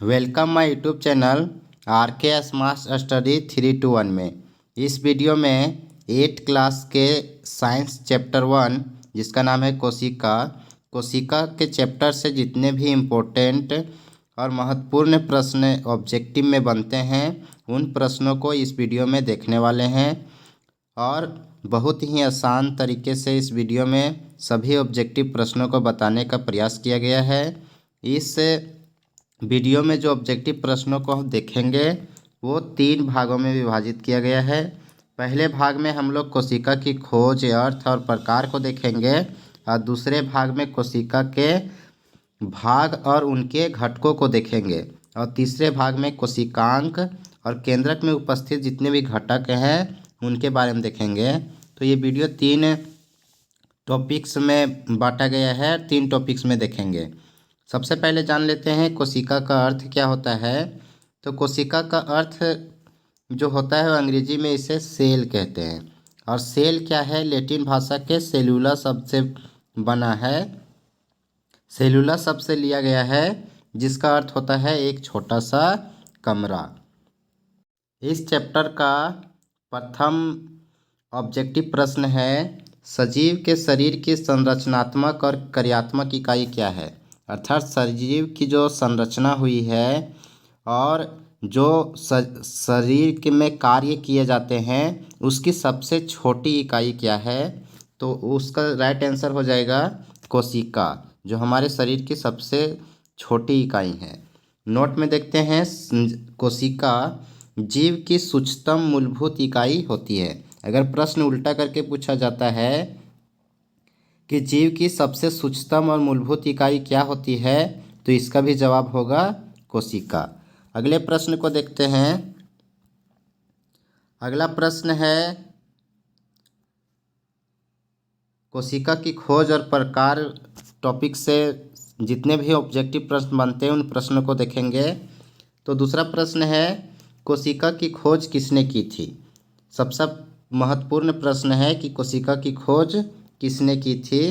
Welcome my YouTube channel are के smart study 321 में। इस वीडियो में 8 क्लास के साइंस चैप्टर 1 जिसका नाम है कोशिका के चैप्टर से जितने भी इम्पोर्टेंट और महत्वपूर्ण प्रश्न ऑब्जेक्टिव में बनते हैं उन प्रश्नों को इस वीडियो में देखने वाले हैं और बहुत ही आसान तरीके से इस वीडियो में सभी ऑब्जेक्टिव प्रश्नों को बताने का प्रयास किया गया है। इस वीडियो में जो ऑब्जेक्टिव प्रश्नों को हम देखेंगे वो 3 भागों में विभाजित किया गया है। पहले भाग में हम लोग कोशिका की खोज, अर्थ और प्रकार को देखेंगे और दूसरे भाग में कोशिका के भाग और उनके घटकों को देखेंगे और तीसरे भाग में कोशिकांग और केंद्रक में उपस्थित जितने भी घटक हैं उनके बारे में देखेंगे। तो ये वीडियो 3 टॉपिक्स में बांटा गया है, 3 टॉपिक्स में देखेंगे। सबसे पहले जान लेते हैं कोशिका का अर्थ क्या होता है। तो कोशिका का अर्थ जो होता है वो अंग्रेजी में इसे सेल कहते हैं और सेल क्या है, लैटिन भाषा के सेलुला शब्द से बना है। सेलुला शब्द से लिया गया है जिसका अर्थ होता है एक छोटा सा कमरा। इस चैप्टर का प्रथम ऑब्जेक्टिव प्रश्न है, सजीव के शरीर की संरचनात्मक और कार्यात्मक इकाई क्या है। अर्थात सजीव की जो संरचना हुई है और जो शरीर के में कार्य किए जाते हैं उसकी सबसे छोटी इकाई क्या है। तो उसका राइट आंसर हो जाएगा कोशिका, जो हमारे शरीर की सबसे छोटी इकाई है। नोट में देखते हैं, कोशिका जीव की सूक्ष्मतम मूलभूत इकाई होती है। अगर प्रश्न उल्टा करके पूछा जाता है कि जीव की सबसे सूक्ष्मतम और मूलभूत इकाई क्या होती है तो इसका भी जवाब होगा कोशिका। अगले प्रश्न को देखते हैं। अगला प्रश्न है, कोशिका की खोज और प्रकार टॉपिक से जितने भी ऑब्जेक्टिव प्रश्न बनते हैं उन प्रश्नों को देखेंगे। तो दूसरा प्रश्न है, कोशिका की खोज किसने की थी। सबसे महत्वपूर्ण प्रश्न है कि कोशिका की खोज किसने की थी।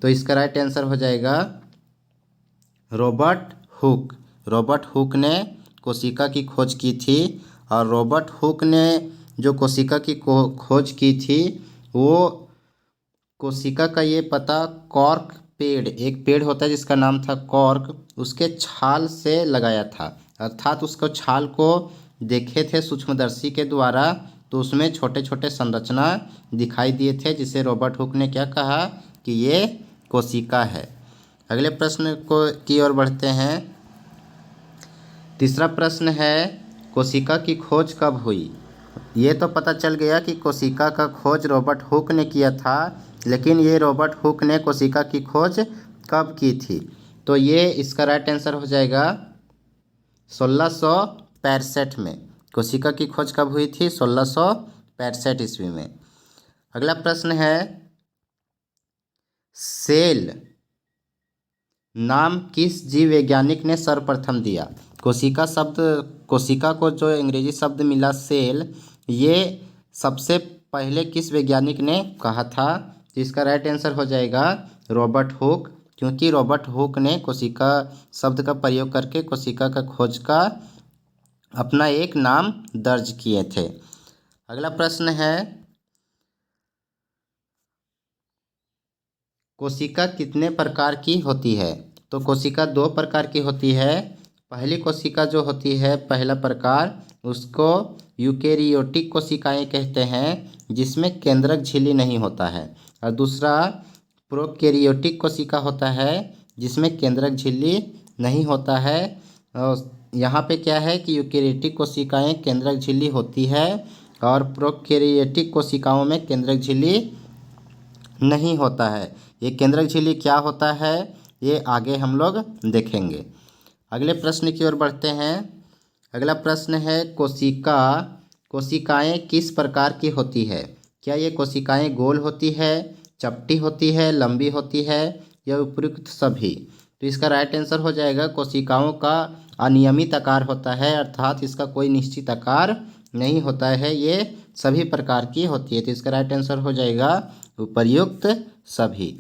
तो इसका राइट आंसर हो जाएगा रॉबर्ट हुक। रॉबर्ट हुक ने कोशिका की खोज की थी और रॉबर्ट हुक ने जो कोशिका की खोज की थी वो कोशिका का ये पता कॉर्क पेड़, एक पेड़ होता है जिसका नाम था कॉर्क, उसके छाल से लगाया था। अर्थात उसको छाल को देखे थे सूक्ष्मदर्शी के द्वारा तो उसमें छोटे छोटे संरचना दिखाई दिए थे जिसे रॉबर्ट हुक ने क्या कहा कि ये कोशिका है। अगले प्रश्न की ओर बढ़ते हैं। तीसरा प्रश्न है, कोशिका की खोज कब हुई। ये तो पता चल गया कि कोशिका का खोज रॉबर्ट हुक ने किया था, लेकिन ये रॉबर्ट हुक ने कोशिका की खोज कब की थी। तो ये इसका राइट आंसर हो जाएगा 1665 में। कोशिका की खोज कब हुई थी, 1665 ईस्वी में। अगला प्रश्न है, सेल नाम किस जीव वैज्ञानिक ने सर्वप्रथम दिया। कोशिका को जो अंग्रेजी शब्द मिला सेल, ये सबसे पहले किस वैज्ञानिक ने कहा था। तो इसका राइट आंसर हो जाएगा रॉबर्ट हुक, क्योंकि रॉबर्ट हुक ने कोशिका शब्द का प्रयोग करके कोशिका का खोज का अपना एक नाम दर्ज किए थे। अगला प्रश्न है, कोशिका कितने प्रकार की होती है। तो कोशिका 2 प्रकार की होती है। पहली कोशिका जो होती है, पहला प्रकार, उसको यूकेरियोटिक कोशिकाएं कहते हैं जिसमें केंद्रक झिल्ली नहीं होता है, और दूसरा प्रोकैरियोटिक कोशिका होता है जिसमें केंद्रक झिल्ली नहीं होता है। और यहाँ पे क्या है कि यूकेरियोटिक कोशिकाएं केंद्रक झिल्ली होती है और प्रोकैरियोटिक कोशिकाओं में केंद्रक झिल्ली नहीं होता है। ये केंद्रक झिल्ली क्या होता है ये आगे हम लोग देखेंगे। अगले प्रश्न की ओर बढ़ते हैं। अगला प्रश्न है, कोशिकाएं किस प्रकार की होती है। क्या ये कोशिकाएं गोल होती है, चपटी होती है, लंबी होती है या उपयुक्त सभी। तो इसका राइट आंसर हो जाएगा कोशिकाओं का अनियमित आकार होता है, अर्थात इसका कोई निश्चित आकार नहीं होता है, ये सभी प्रकार की होती है। तो इसका राइट आंसर हो जाएगा उपर्युक्त सभी।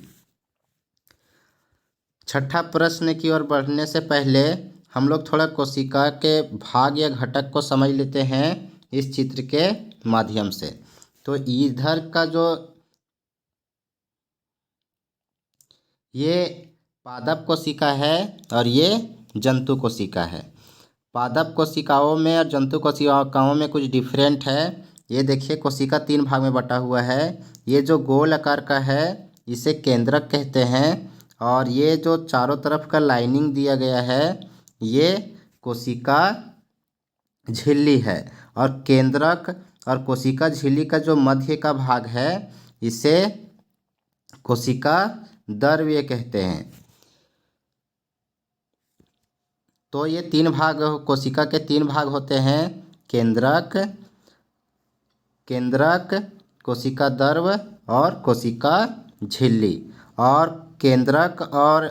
छठा प्रश्न की ओर बढ़ने से पहले हम लोग थोड़ा कोशिका के भाग या घटक को समझ लेते हैं इस चित्र के माध्यम से। तो इधर का जो ये पादप कोशिका है और ये जंतु कोशिका है। पादप कोशिकाओं में और जंतु कोशिकाओं में कुछ डिफरेंट है। ये देखिए कोशिका 3 भाग में बटा हुआ है। ये जो गोल आकार का है इसे केंद्रक कहते हैं, और ये जो चारों तरफ का लाइनिंग दिया गया है ये कोशिका झिल्ली है। और केंद्रक और कोशिका झिल्ली का जो मध्य का भाग है इसे कोशिका द्रव्य कहते हैं। तो ये 3 भाग, कोशिका के 3 भाग होते हैं, केंद्रक, कोशिका द्रव और कोशिका झिल्ली। और केंद्रक और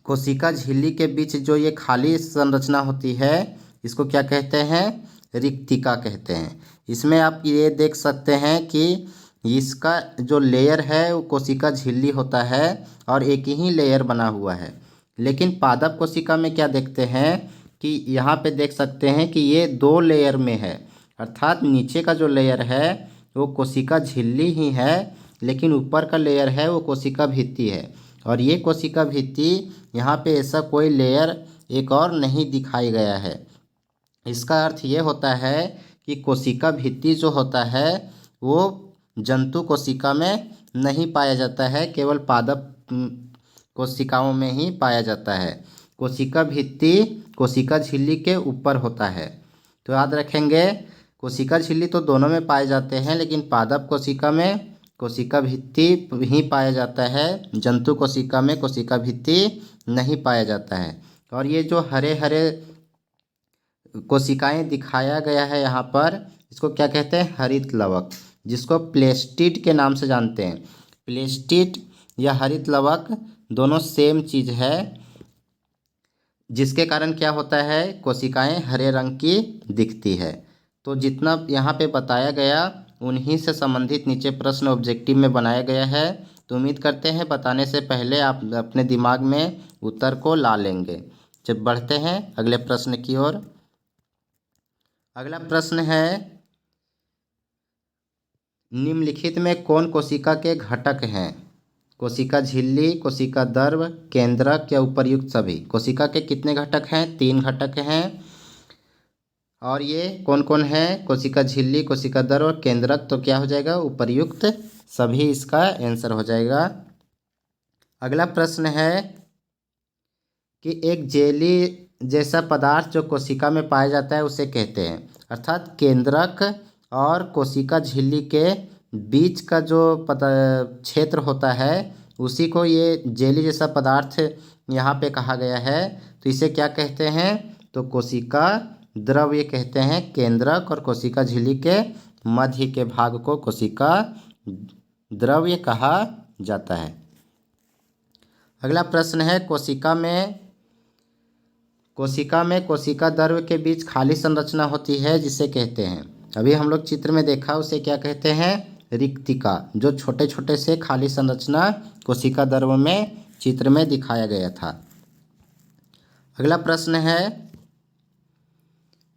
कोशिका झिल्ली के बीच जो ये खाली संरचना होती है इसको क्या कहते हैं? रिक्तिका कहते हैं। इसमें आप ये देख सकते हैं कि इसका जो लेयर है वो कोशिका झिल्ली होता है और एक ही लेयर बना हुआ है। लेकिन पादप कोशिका में क्या देखते हैं कि यहाँ पे देख सकते हैं कि ये 2 लेयर में है, अर्थात नीचे का जो लेयर है वो कोशिका झिल्ली ही है, लेकिन ऊपर का लेयर है वो कोशिका भित्ति है। और ये कोशिका भित्ति, यहाँ पे ऐसा कोई लेयर एक और नहीं दिखाई गया है। इसका अर्थ ये होता है कि कोशिका भित्ति जो होता है वो जंतु कोशिका में नहीं पाया जाता है, केवल पादप कोशिकाओं में ही पाया जाता है। कोशिका भित्ति कोशिका झिल्ली के ऊपर होता है। तो याद रखेंगे कोशिका झिल्ली तो दोनों में पाए जाते हैं, लेकिन पादप कोशिका में कोशिका भित्ति ही पाया जाता है, जंतु कोशिका में कोशिका भित्ति नहीं पाया जाता है। और ये जो हरे हरे कोशिकाएं दिखाया गया है यहाँ पर, इसको क्या कहते हैं? हरित लवक, जिसको प्लेस्टिड के नाम से जानते हैं। प्लेस्टिड या हरित लवक दोनों सेम चीज़ है, जिसके कारण क्या होता है? कोशिकाएं हरे रंग की दिखती है। तो जितना यहाँ पे बताया गया उन्हीं से संबंधित नीचे प्रश्न ऑब्जेक्टिव में बनाया गया है। तो उम्मीद करते हैं बताने से पहले आप अपने दिमाग में उत्तर को ला लेंगे। जब बढ़ते हैं अगले प्रश्न की ओर। अगला प्रश्न है, निम्नलिखित में कौन कोशिका के घटक हैं? कोशिका झिल्ली, कोशिका द्रव, केंद्रक या उपर्युक्त सभी? कोशिका के कितने घटक हैं? 3 घटक हैं। और ये कौन कौन है? कोशिका झिल्ली, कोशिका द्रव और केंद्रक। तो क्या हो जाएगा? उपर्युक्त सभी इसका आंसर हो जाएगा। अगला प्रश्न है कि एक जेली जैसा पदार्थ जो कोशिका में पाया जाता है उसे कहते हैं, अर्थात केंद्रक और कोशिका झिल्ली के बीच का जो क्षेत्र होता है उसी को ये जेली जैसा पदार्थ यहाँ पे कहा गया है। तो इसे क्या कहते हैं? तो कोशिका द्रव्य कहते हैं। केंद्रक और कोशिका झिल्ली के मध्य के भाग को कोशिका द्रव्य कहा जाता है। अगला प्रश्न है, कोशिका में कोशिका द्रव्य के बीच खाली संरचना होती है जिसे कहते हैं, अभी हम लोग चित्र में देखा उसे क्या कहते हैं? रिक्तिका। जो छोटे छोटे से खाली संरचना कोशिका द्रव्य में चित्र में दिखाया गया था। अगला प्रश्न है,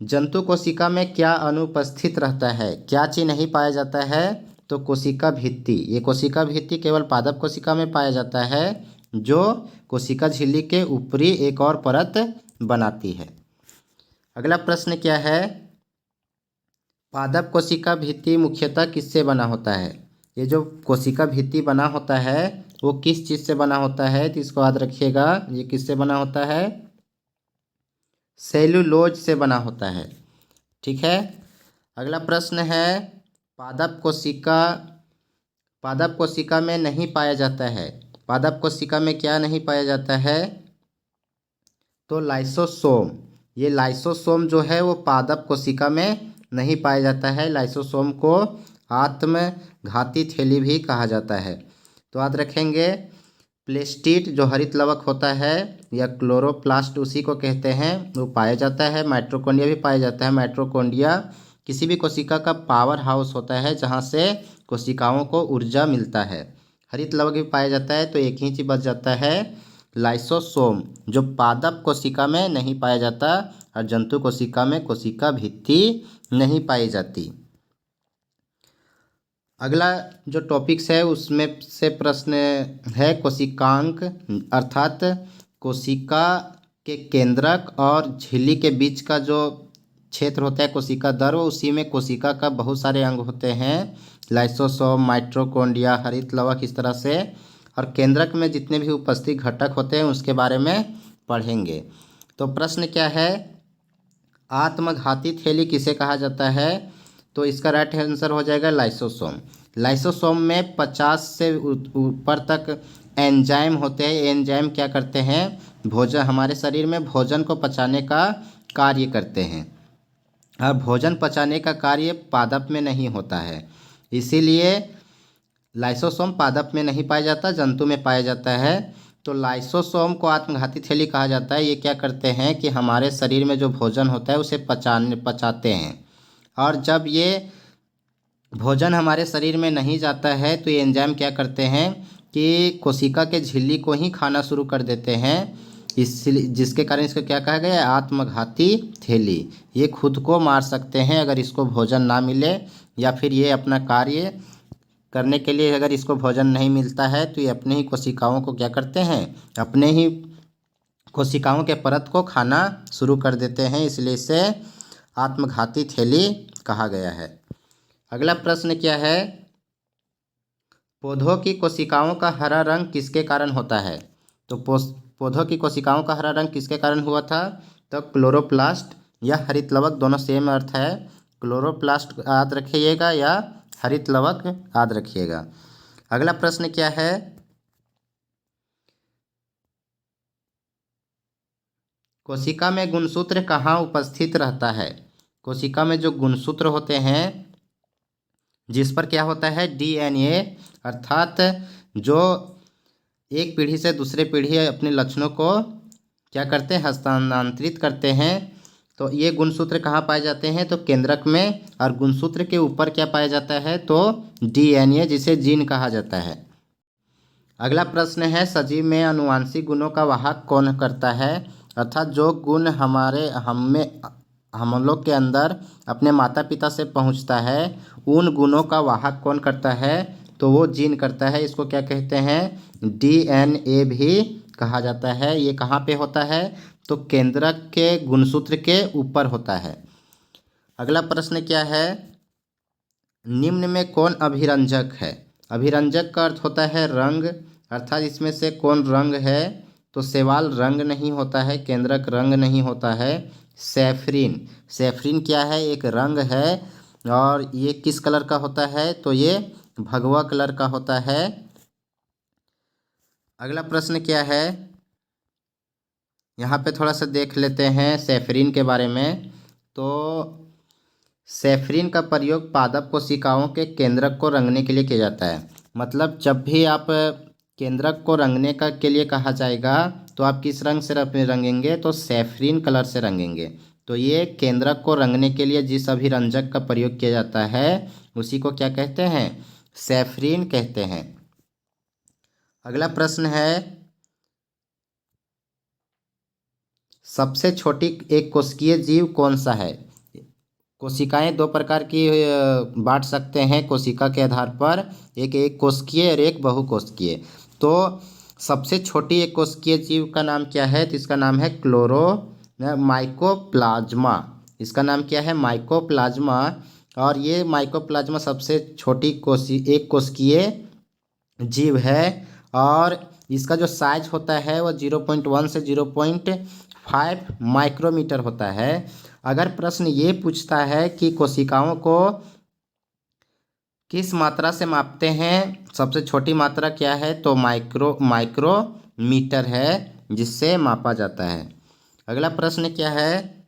जंतु कोशिका में क्या अनुपस्थित रहता है? क्या चीज नहीं पाया जाता है? तो कोशिका भित्ति। ये कोशिका भित्ति केवल पादप कोशिका में पाया जाता है, जो कोशिका झिल्ली के ऊपरी एक और परत बनाती है। अगला प्रश्न क्या है, पादप कोशिका भित्ति मुख्यतः किससे बना होता है? ये जो कोशिका भित्ति बना होता है वो किस चीज़ से बना होता है? तो इसको याद रखिएगा, ये किससे बना होता है? सेलुलोज से बना होता है। ठीक है। अगला प्रश्न है, पादप कोशिका में नहीं पाया जाता है। पादप कोशिका में क्या नहीं पाया जाता है? तो लाइसोसोम। ये लाइसोसोम जो है वो पादप कोशिका में नहीं पाया जाता है। लाइसोसोम को आत्मघाती थैली भी कहा जाता है। तो याद रखेंगे, प्लेस्टिड जो हरित लवक होता है या क्लोरोप्लास्ट उसी को कहते हैं, वो पाया जाता है। माइटोकॉन्ड्रिया भी पाया जाता है। माइटोकॉन्ड्रिया किसी भी कोशिका का पावर हाउस होता है जहाँ से कोशिकाओं को ऊर्जा मिलता है। हरित लवक भी पाया जाता है। तो एक ही चीज़ बच जाता है, लाइसोसोम, जो पादप कोशिका में नहीं पाया जाता और जंतु कोशिका में कोशिका भित्ति नहीं पाई जाती। अगला जो टॉपिक्स है उसमें से प्रश्न है कोशिकांक, अर्थात कोशिका के केंद्रक और झिल्ली के बीच का जो क्षेत्र होता है कोशिका द्रव, उसी में कोशिका का बहुत सारे अंग होते हैं, लाइसोसोम, माइटोकॉन्ड्रिया, हरित लवक, इस तरह से। और केंद्रक में जितने भी उपस्थित घटक होते हैं उसके बारे में पढ़ेंगे। तो प्रश्न क्या है, आत्मघाती थैली किसे कहा जाता है? तो इसका राइट आंसर हो जाएगा लाइसोसोम। लाइसोसोम में 50 से ऊपर तक एंजाइम होते हैं। एंजाइम क्या करते हैं? भोजन, हमारे शरीर में भोजन को पचाने का कार्य करते हैं। और भोजन पचाने का कार्य पादप में नहीं होता है, इसीलिए लाइसोसोम पादप में नहीं पाया जाता, जंतु में पाया जाता है। तो लाइसोसोम को आत्मघाती थैली कहा जाता है। ये क्या करते हैं कि हमारे शरीर में जो भोजन होता है उसे पचाते हैं। और जब ये भोजन हमारे शरीर में नहीं जाता है तो ये एंजाइम क्या करते हैं कि कोशिका के झिल्ली को ही खाना शुरू कर देते हैं। इसलिए जिसके कारण इसको क्या कहा गया है? आत्मघाती थैली। ये खुद को मार सकते हैं अगर इसको भोजन ना मिले, या फिर ये अपना कार्य करने के लिए अगर इसको भोजन नहीं मिलता है तो ये अपने ही कोशिकाओं को क्या करते हैं? अपने ही कोशिकाओं के परत को खाना शुरू कर देते हैं, इसलिए इसे आत्मघाती थैली कहा गया है। अगला प्रश्न क्या है, पौधों की कोशिकाओं का हरा रंग किसके कारण होता है? तो पौधों की कोशिकाओं का हरा रंग किसके कारण हुआ था? तो क्लोरोप्लास्ट या हरित लवक, दोनों सेम अर्थ है। क्लोरोप्लास्ट याद रखिएगा या हरित लवक याद रखिएगा। अगला प्रश्न क्या है, कोशिका में गुणसूत्र कहाँ उपस्थित रहता है? कोशिका में जो गुणसूत्र होते हैं जिस पर क्या होता है? डीएनए, अर्थात जो एक पीढ़ी से दूसरे पीढ़ी अपने लक्षणों को क्या करते हैं? हस्तांतरित करते हैं। तो ये गुणसूत्र कहाँ पाए जाते हैं? तो केंद्रक में। और गुणसूत्र के ऊपर क्या पाया जाता है? तो डीएनए, जिसे जीन कहा जाता है। अगला प्रश्न है, सजीव में आनुवंशिक गुणों का वाहक कौन करता है? अर्थात जो गुण हम लोग के अंदर अपने माता पिता से पहुंचता है, उन गुणों का वाहक कौन करता है? तो वो जीन करता है। इसको क्या कहते हैं? डीएनए भी कहा जाता है। ये कहाँ पे होता है? तो केंद्रक के गुणसूत्र के ऊपर होता है। अगला प्रश्न क्या है, निम्न में कौन अभिरंजक है? अभिरंजक का अर्थ होता है रंग, अर्थात इसमें से कौन रंग है? तो शैवाल रंग नहीं होता है, केंद्रक रंग नहीं होता है। सैफरीन, सैफरीन क्या है? एक रंग है। और ये किस कलर का होता है? तो ये भगवा कलर का होता है। अगला प्रश्न क्या है, यहाँ पे थोड़ा सा देख लेते हैं सैफरीन के बारे में। तो सैफरीन का प्रयोग पादप कोशिकाओं के केंद्रक को रंगने के लिए किया जाता है। मतलब जब भी आप केंद्रक को रंगने का के लिए कहा जाएगा तो आप किस रंग से रंगेंगे? तो सैफरीन कलर से रंगेंगे। तो ये केंद्रक को रंगने के लिए जिस अभिरंजक का प्रयोग किया जाता है उसी को क्या कहते हैं? सैफरीन कहते हैं। अगला प्रश्न है, सबसे छोटी एक कोशिकीय जीव कौन सा है? कोशिकाएं दो प्रकार की बांट सकते हैं कोशिका के आधार पर, एक कोशिकीय और एक बहुकोशिकीय। तो सबसे छोटी एक कोशिकीय जीव का नाम क्या है? तो इसका नाम है माइकोप्लाज्मा। इसका नाम क्या है? माइकोप्लाज्मा। और ये माइकोप्लाज्मा सबसे छोटी एक कोशिकीय जीव है। और इसका जो साइज होता है वो 0.1 से 0.5 माइक्रोमीटर होता है। अगर प्रश्न ये पूछता है कि कोशिकाओं को किस मात्रा से मापते हैं, सबसे छोटी मात्रा क्या है? तो माइक्रोमीटर है जिससे मापा जाता है। अगला प्रश्न क्या है,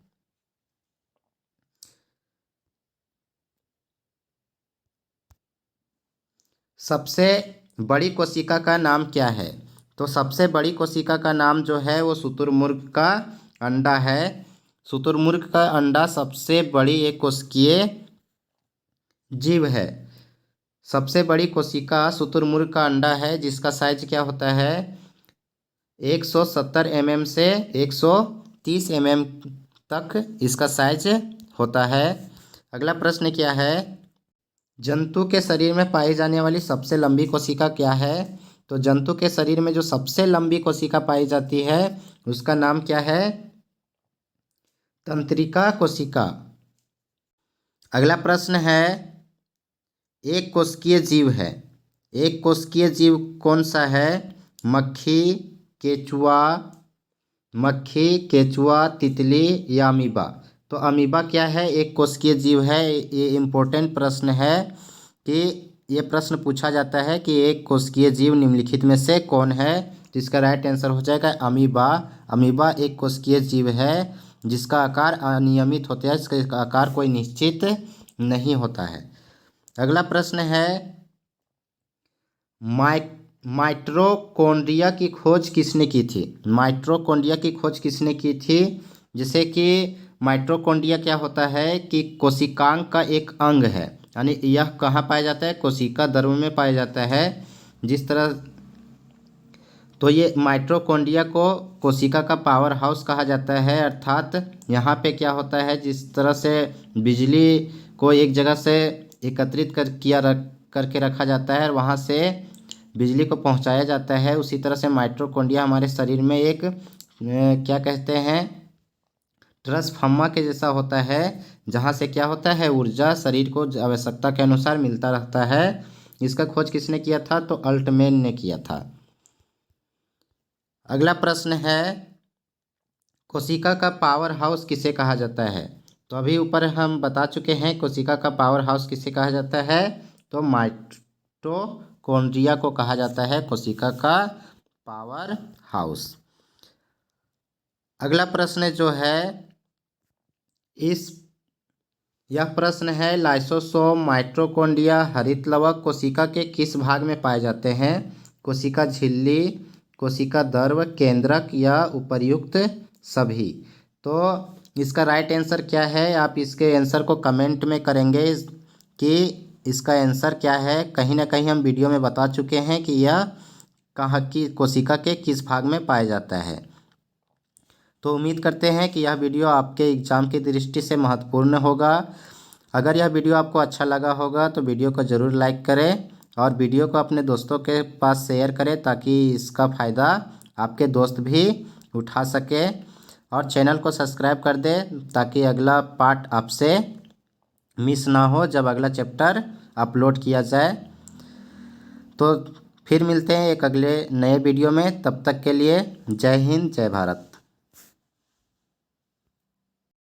सबसे बड़ी कोशिका का नाम क्या है? तो सबसे बड़ी कोशिका का नाम जो है वो शुतुरमुर्ग का अंडा है। शुतुरमुर्ग का अंडा सबसे बड़ी एक कोशिकीय जीव है। सबसे बड़ी कोशिका शुतुरमुर्ग का अंडा है जिसका साइज क्या होता है? 170 mm से 130 mm तक इसका साइज होता है। अगला प्रश्न क्या है, जंतु के शरीर में पाई जाने वाली सबसे लंबी कोशिका क्या है? तो जंतु के शरीर में जो सबसे लंबी कोशिका पाई जाती है उसका नाम क्या है? तंत्रिका कोशिका। अगला प्रश्न है, एक कोशिकीय जीव है, एक कोशिकीय जीव कौन सा है? मक्खी, केचुआ, तितली या अमीबा? तो अमीबा क्या है? एक कोशिकीय जीव है। ये इम्पोर्टेंट प्रश्न है कि ये प्रश्न पूछा जाता है कि एक कोशिकीय जीव निम्नलिखित में से कौन है? तो इसका राइट आंसर हो जाएगा अमीबा। अमीबा एक कोशिकीय जीव है जिसका आकार अनियमित होता है, इसका आकार कोई निश्चित नहीं होता है। अगला प्रश्न है, माइटोकॉन्ड्रिया की खोज किसने की थी? माइटोकॉन्ड्रिया की खोज किसने की थी? जैसे कि माइटोकॉन्ड्रिया क्या होता है कि कोशिकांग का एक अंग है, यानी यह कहाँ पाया जाता है? कोशिका द्रव्य में पाया जाता है। जिस तरह तो ये माइटोकॉन्ड्रिया को कोशिका का पावर हाउस कहा जाता है, अर्थात यहाँ पे क्या होता है, जिस तरह से बिजली को एक जगह से एकत्रित करके रखा जाता है और वहाँ से बिजली को पहुँचाया जाता है, उसी तरह से माइटोकॉन्ड्रिया हमारे शरीर में एक क्या कहते हैं, ट्रांसफार्मर के जैसा होता है, जहाँ से क्या होता है, ऊर्जा शरीर को आवश्यकता के अनुसार मिलता रहता है। इसका खोज किसने किया था? तो अल्टमैन ने किया था। अगला प्रश्न है, कोशिका का पावर हाउस किसे कहा जाता है? तो अभी ऊपर हम बता चुके हैं कोशिका का पावर हाउस किसे कहा जाता है, तो माइटोकॉन्ड्रिया को कहा जाता है कोशिका का पावर हाउस। अगला प्रश्न जो है, यह प्रश्न है, लाइसोसोम, माइटोकॉन्ड्रिया, हरितलवक कोशिका के किस भाग में पाए जाते हैं? कोशिका झिल्ली, कोशिका द्रव, केंद्रक या उपर्युक्त सभी? तो इसका राइट आंसर क्या है? आप इसके आंसर को कमेंट में करेंगे कि इसका आंसर क्या है। कहीं ना कहीं हम वीडियो में बता चुके हैं कि यह कहाँ की कोशिका के किस भाग में पाया जाता है। तो उम्मीद करते हैं कि यह वीडियो आपके एग्ज़ाम की दृष्टि से महत्वपूर्ण होगा। अगर यह वीडियो आपको अच्छा लगा होगा तो वीडियो को ज़रूर लाइक करें और वीडियो को अपने दोस्तों के पास शेयर करें ताकि इसका फ़ायदा आपके दोस्त भी उठा सके, और चैनल को सब्सक्राइब कर दें ताकि अगला पार्ट आपसे मिस ना हो जब अगला चैप्टर अपलोड किया जाए। तो फिर मिलते हैं एक अगले नए वीडियो में, तब तक के लिए जय हिंद, जय भारत।